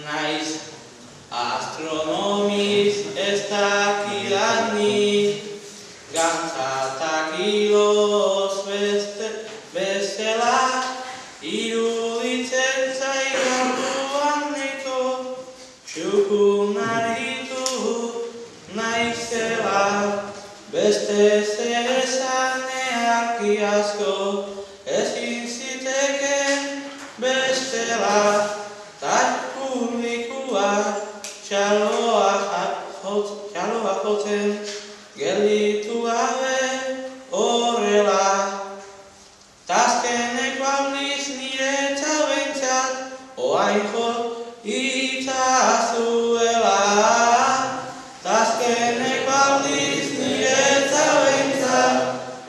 naiz astronomiz ez dakidanik, gantzatak iloz bestela, iruditzen zaigarruan niko, txukun aritu naizela, beste zer esaneak iazko, ezin ziteken bestela, tak publikua txaloa jotzen, gelditu gabe horrela. Tazkeneko aldiz niretzat behintzat, oain jo itzazuela. Tazkeneko aldiz niretzat behintzat,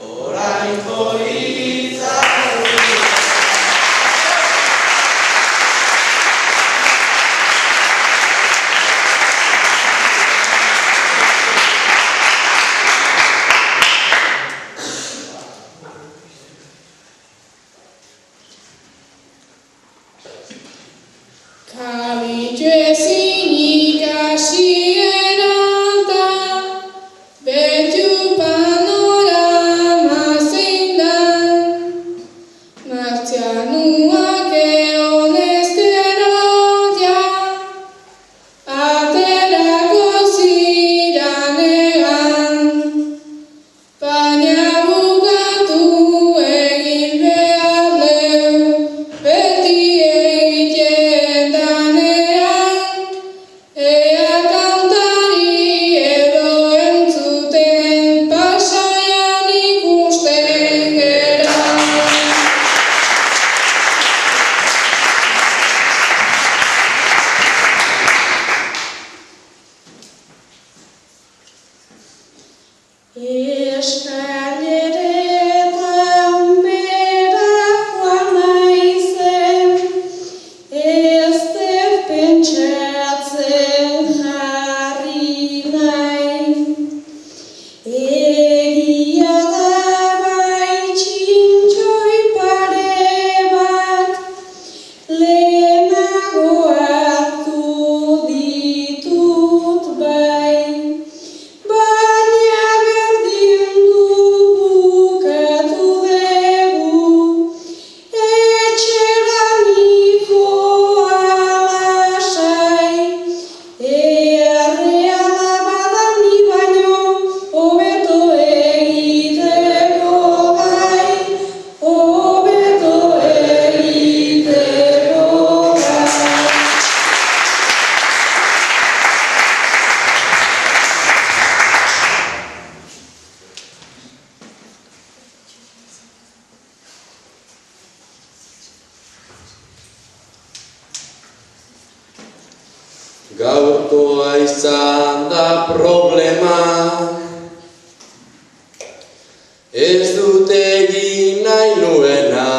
orain jo itzazuela. Gaurkoa izan da problema, ez dut egin nahi nuena,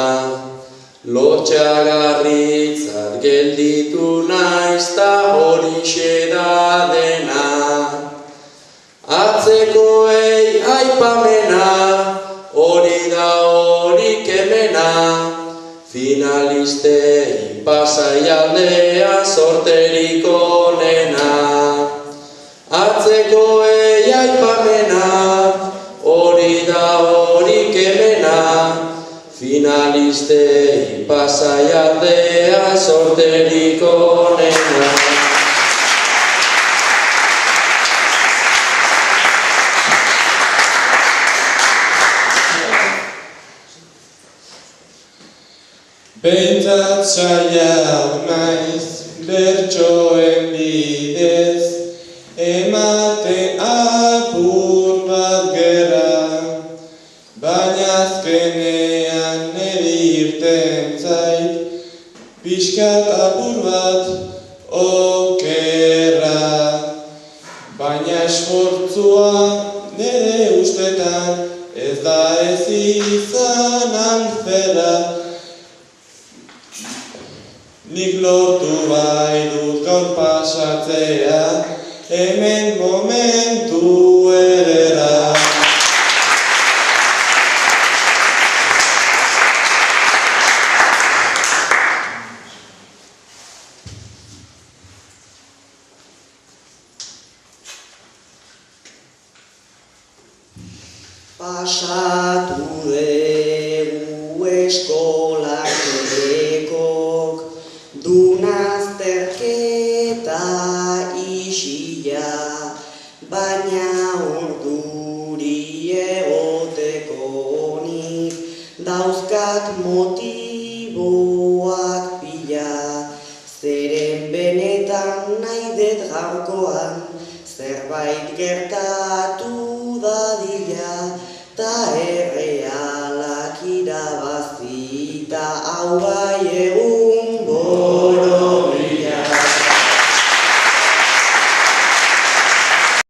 lotxagarritzat gelditu naiz ta horixe da dena. Atzekoei aipamena, hori da horik hemena, finalistei pasaialdea sorterik onena. Atzekoei aipamena, hori da horik hemena, finalistei pasaialdea sorterik onena. Behintzat saiatu naiz bertsoen bidez, ematen apur bat gerra, baina azkenean niri irten zait, pixkat apur bat okerra. Baina esfortzua nire ustetan ez da ez izan antzera. Nik lortu bai dut gaur pasatzea, hemen momentu ederra. Pasatu dugu eskolak ekok, dunazterketa isila, baina urduri egotekonik, dauzkat motiboak pila, zeren benetan nahi dut gaurkoan, zerbait gertatu dadila, ta errealak irabazi, ta hau bai egun